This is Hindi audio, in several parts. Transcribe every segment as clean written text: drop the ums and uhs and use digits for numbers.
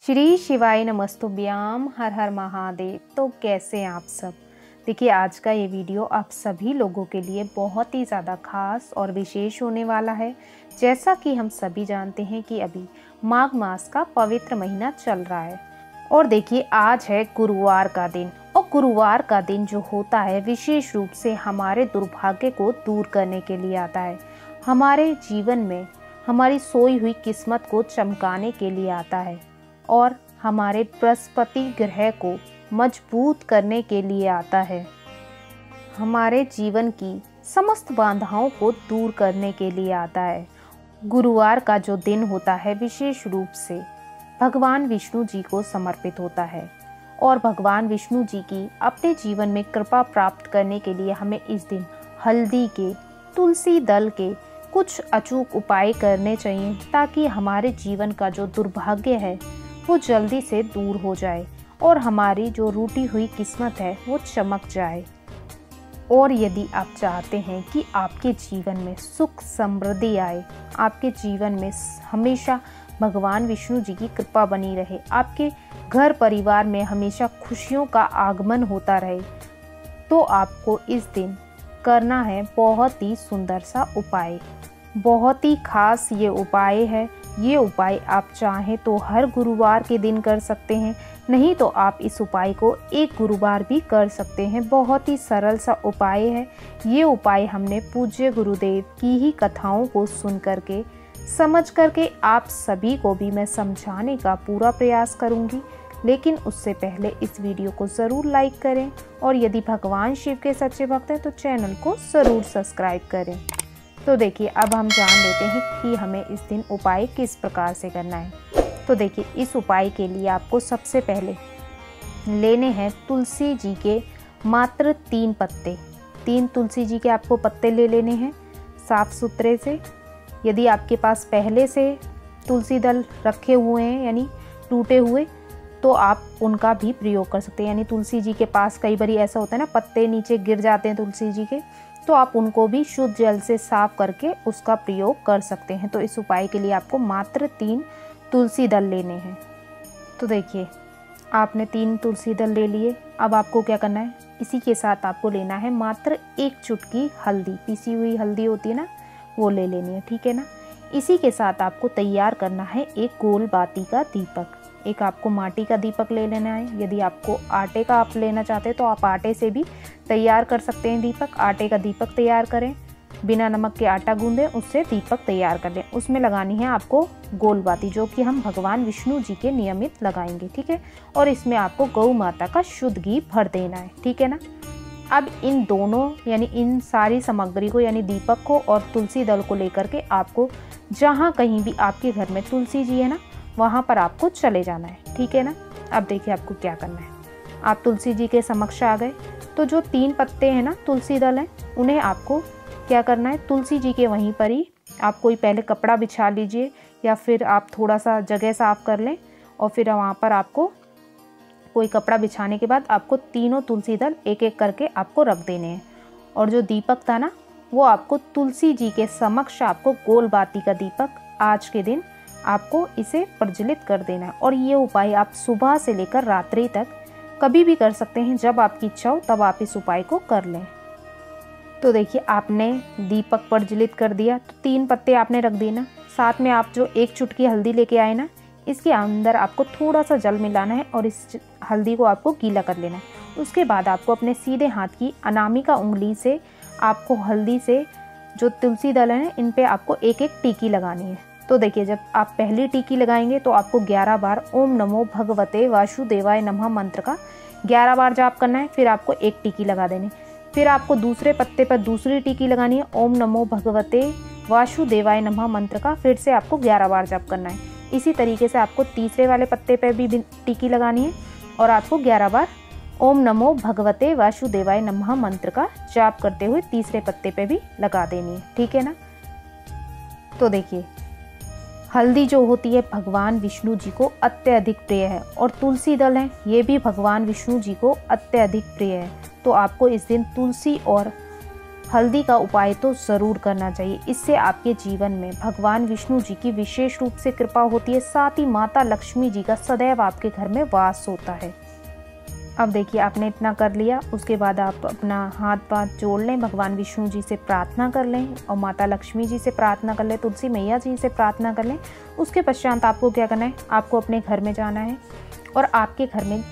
श्री शिवाय नमस्तुभ्याम। हर हर महादेव। तो कैसे हैं आप सब। देखिए आज का ये वीडियो आप सभी लोगों के लिए बहुत ही ज़्यादा खास और विशेष होने वाला है। जैसा कि हम सभी जानते हैं कि अभी माघ मास का पवित्र महीना चल रहा है और देखिए आज है गुरुवार का दिन। और गुरुवार का दिन जो होता है विशेष रूप से हमारे दुर्भाग्य को दूर करने के लिए आता है, हमारे जीवन में हमारी सोई हुई किस्मत को चमकाने के लिए आता है और हमारे बृहस्पति ग्रह को मजबूत करने के लिए आता है, हमारे जीवन की समस्त बाधाओं को दूर करने के लिए आता है। गुरुवार का जो दिन होता है विशेष रूप से भगवान विष्णु जी को समर्पित होता है और भगवान विष्णु जी की अपने जीवन में कृपा प्राप्त करने के लिए हमें इस दिन हल्दी के, तुलसी दल के कुछ अचूक उपाय करने चाहिए ताकि हमारे जीवन का जो दुर्भाग्य है वो जल्दी से दूर हो जाए और हमारी जो रूठी हुई किस्मत है वो चमक जाए। और यदि आप चाहते हैं कि आपके जीवन में सुख समृद्धि आए, आपके जीवन में हमेशा भगवान विष्णु जी की कृपा बनी रहे, आपके घर परिवार में हमेशा खुशियों का आगमन होता रहे, तो आपको इस दिन करना है बहुत ही सुंदर सा उपाय। बहुत ही खास ये उपाय है। ये उपाय आप चाहें तो हर गुरुवार के दिन कर सकते हैं, नहीं तो आप इस उपाय को एक गुरुवार भी कर सकते हैं। बहुत ही सरल सा उपाय है। ये उपाय हमने पूज्य गुरुदेव की ही कथाओं को सुन करके समझ करके आप सभी को भी मैं समझाने का पूरा प्रयास करूंगी। लेकिन उससे पहले इस वीडियो को ज़रूर लाइक करें और यदि भगवान शिव के सच्चे भक्त हैं तो चैनल को ज़रूर सब्सक्राइब करें। तो देखिए अब हम जान लेते हैं कि हमें इस दिन उपाय किस प्रकार से करना है। तो देखिए इस उपाय के लिए आपको सबसे पहले लेने हैं तुलसी जी के मात्र 3 पत्ते। 3 तुलसी जी के आपको पत्ते ले लेने हैं साफ सुथरे से। यदि आपके पास पहले से तुलसी दल रखे हुए हैं यानी टूटे हुए, तो आप उनका भी प्रयोग कर सकते हैं। यानी तुलसी जी के पास कई बार ऐसा होता है ना, पत्ते नीचे गिर जाते हैं तुलसी जी के, तो आप उनको भी शुद्ध जल से साफ करके उसका प्रयोग कर सकते हैं। तो इस उपाय के लिए आपको मात्र 3 तुलसी दल लेने हैं। तो देखिए आपने 3 तुलसी दल ले लिए। अब आपको क्या करना है, इसी के साथ आपको लेना है मात्र 1 चुटकी हल्दी, पीसी हुई हल्दी होती है ना, वो ले लेनी है, ठीक है ना। इसी के साथ आपको तैयार करना है एक गोल बाती का दीपक। एक आपको माटी का दीपक ले लेना है। यदि आपको आटे का आप लेना चाहते हैं तो आप आटे से भी तैयार कर सकते हैं दीपक। आटे का दीपक तैयार करें, बिना नमक के आटा गूंदें, उससे दीपक तैयार कर लें। उसमें लगानी है आपको गोल बाती, जो कि हम भगवान विष्णु जी के नियमित लगाएंगे, ठीक है। और इसमें आपको गौ माता का शुद्ध घी भर देना है, ठीक है ना। अब इन दोनों यानी इन सारी सामग्री को यानी दीपक को और तुलसी दल को लेकर के आपको जहाँ कहीं भी आपके घर में तुलसी जी है ना, वहाँ पर आपको चले जाना है, ठीक है ना। अब देखिए आपको क्या करना है। आप तुलसी जी के समक्ष आ गए तो जो 3 पत्ते हैं ना तुलसी दल हैं, उन्हें आपको क्या करना है, तुलसी जी के वहीं पर ही आप कोई पहले कपड़ा बिछा लीजिए या फिर आप थोड़ा सा जगह साफ कर लें और फिर वहाँ पर आपको कोई कपड़ा बिछाने के बाद आपको तीनों तुलसी दल एक एक करके आपको रख देने हैं। और जो दीपक था ना, वो आपको तुलसी जी के समक्ष आपको गोल बाती का दीपक आज के दिन आपको इसे प्रज्वलित कर देना है। और ये उपाय आप सुबह से लेकर रात्रि तक कभी भी कर सकते हैं, जब आपकी इच्छा हो तब आप इस उपाय को कर लें। तो देखिए आपने दीपक प्रज्वलित कर दिया, तो 3 पत्ते आपने रख दिए ना। साथ में आप जो 1 चुटकी हल्दी लेके आए ना, इसके अंदर आपको थोड़ा सा जल मिलाना है और इस हल्दी को आपको गीला कर लेना है। उसके बाद आपको अपने सीधे हाथ की अनामिका उंगली से आपको हल्दी से जो तुलसी दल है इन पे आपको एक एक टीकी लगानी है। तो देखिए जब आप पहली टीकी लगाएंगे तो आपको 11 बार ओम नमो भगवते वासुदेवाय नमः मंत्र का 11 बार जाप करना है। फिर आपको 1 टीकी लगा देनी। फिर आपको दूसरे पत्ते पर दूसरी टीकी लगानी है, ओम नमो भगवते वासुदेवाय नमः मंत्र का फिर से आपको 11 बार जाप करना है। इसी तरीके से आपको तीसरे वाले पत्ते पर भी टीकी लगानी है और आपको 11 बार ओम नमो भगवते वासुदेवाय नमः मंत्र का जाप करते हुए तीसरे पत्ते पे भी लगा देनी है, ठीक है ना। तो देखिए हल्दी जो होती है भगवान विष्णु जी को अत्यधिक प्रिय है और तुलसी दल है ये भी भगवान विष्णु जी को अत्यधिक प्रिय है। तो आपको इस दिन तुलसी और हल्दी का उपाय तो ज़रूर करना चाहिए। इससे आपके जीवन में भगवान विष्णु जी की विशेष रूप से कृपा होती है, साथ ही माता लक्ष्मी जी का सदैव आपके घर में वास होता है। अब देखिए आपने इतना कर लिया, उसके बाद आप अपना हाथ पाथ जोड़ लें, भगवान विष्णु जी से प्रार्थना कर लें और माता लक्ष्मी जी से प्रार्थना कर लें, तुलसी मैया जी से प्रार्थना कर लें। उसके पश्चात आपको क्या करना है, आपको अपने घर में जाना है और आपके घर में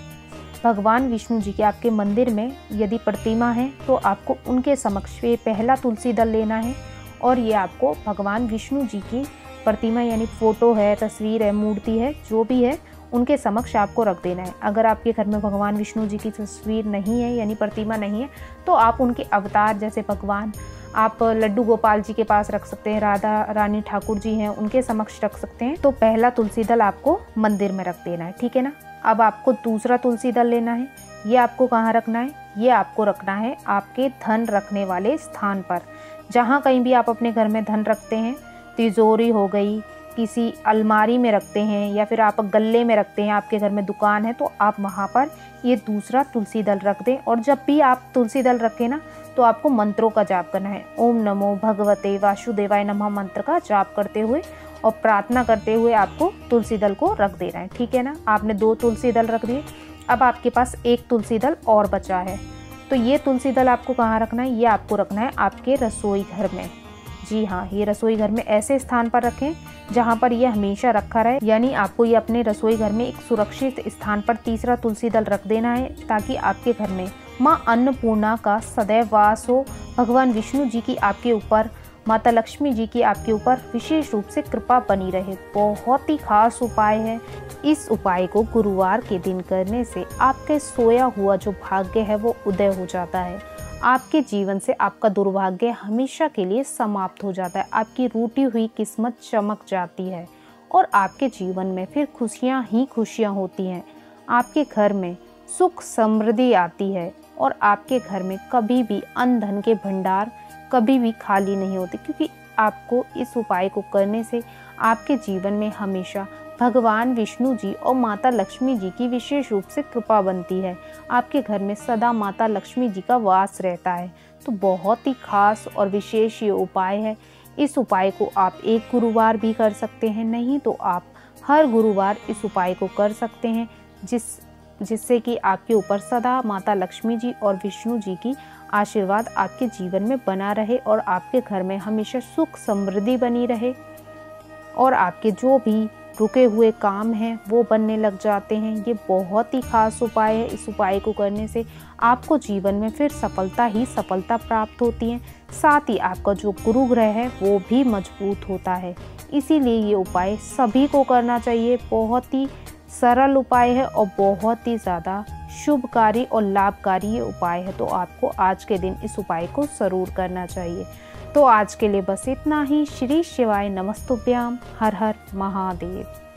भगवान विष्णु जी के आपके मंदिर में यदि प्रतिमा है तो आपको उनके समक्ष ये पहला तुलसी दल लेना है और ये आपको भगवान विष्णु जी की प्रतिमा यानी फ़ोटो है, तस्वीर है, मूर्ति है, जो भी है उनके समक्ष आपको रख देना है। अगर आपके घर में भगवान विष्णु जी की तस्वीर नहीं है यानी प्रतिमा नहीं है तो आप उनके अवतार जैसे भगवान आप लड्डू गोपाल जी के पास रख सकते हैं, राधा रानी ठाकुर जी हैं उनके समक्ष रख सकते हैं। तो पहला तुलसी दल आपको मंदिर में रख देना है, ठीक है ना। अब आपको दूसरा तुलसी दल लेना है। ये आपको कहाँ रखना है, ये आपको रखना है आपके धन रखने वाले स्थान पर। जहाँ कहीं भी आप अपने घर में धन रखते हैं, तिजोरी हो गई, किसी अलमारी में रखते हैं या फिर आप गल्ले में रखते हैं, आपके घर में दुकान है, तो आप वहाँ पर ये दूसरा तुलसी दल रख दें। और जब भी आप तुलसी दल रखें ना तो आपको मंत्रों का जाप करना है। ओम नमो भगवते वासुदेवाय नमः मंत्र का जाप करते हुए और प्रार्थना करते हुए आपको तुलसी दल को रख देना है, ठीक है ना। आपने 2 तुलसी दल रख दिए। अब आपके पास 1 तुलसी दल और बचा है, तो ये तुलसी दल आपको कहाँ रखना है, ये आपको रखना है आपके रसोई घर में। जी हाँ, ये रसोई घर में ऐसे स्थान पर रखें जहाँ पर ये हमेशा रखा रहे, यानी आपको ये अपने रसोई घर में एक सुरक्षित स्थान पर तीसरा तुलसी दल रख देना है ताकि आपके घर में माँ अन्नपूर्णा का सदैव वास हो, भगवान विष्णु जी की आपके ऊपर, माता लक्ष्मी जी की आपके ऊपर विशेष रूप से कृपा बनी रहे। बहुत ही खास उपाय है। इस उपाय को गुरुवार के दिन करने से आपके सोया हुआ जो भाग्य है वो उदय हो जाता है। आपके जीवन से आपका दुर्भाग्य हमेशा के लिए समाप्त हो जाता है। आपकी रूठी हुई किस्मत चमक जाती है और आपके जीवन में फिर खुशियाँ ही खुशियाँ होती हैं। आपके घर में सुख समृद्धि आती है और आपके घर में कभी भी अन्न धन के भंडार कभी भी खाली नहीं होते, क्योंकि आपको इस उपाय को करने से आपके जीवन में हमेशा भगवान विष्णु जी और माता लक्ष्मी जी की विशेष रूप से कृपा बनती है। आपके घर में सदा माता लक्ष्मी जी का वास रहता है। तो बहुत ही खास और विशेष ये उपाय है। इस उपाय को आप एक गुरुवार भी कर सकते हैं, नहीं तो आप हर गुरुवार इस उपाय को कर सकते हैं, जिससे कि आपके ऊपर सदा माता लक्ष्मी जी और विष्णु जी की आशीर्वाद आपके जीवन में बना रहे और आपके घर में हमेशा सुख समृद्धि बनी रहे और आपके जो भी रुके हुए काम हैं वो बनने लग जाते हैं। ये बहुत ही खास उपाय है। इस उपाय को करने से आपको जीवन में फिर सफलता ही सफलता प्राप्त होती है, साथ ही आपका जो गुरु ग्रह है वो भी मजबूत होता है। इसीलिए ये उपाय सभी को करना चाहिए। बहुत ही सरल उपाय है और बहुत ही ज़्यादा शुभकारी और लाभकारी ये उपाय है। तो आपको आज के दिन इस उपाय को ज़रूर करना चाहिए। तो आज के लिए बस इतना ही। श्री शिवाय नमस्तुभ्याम। हर हर महादेव।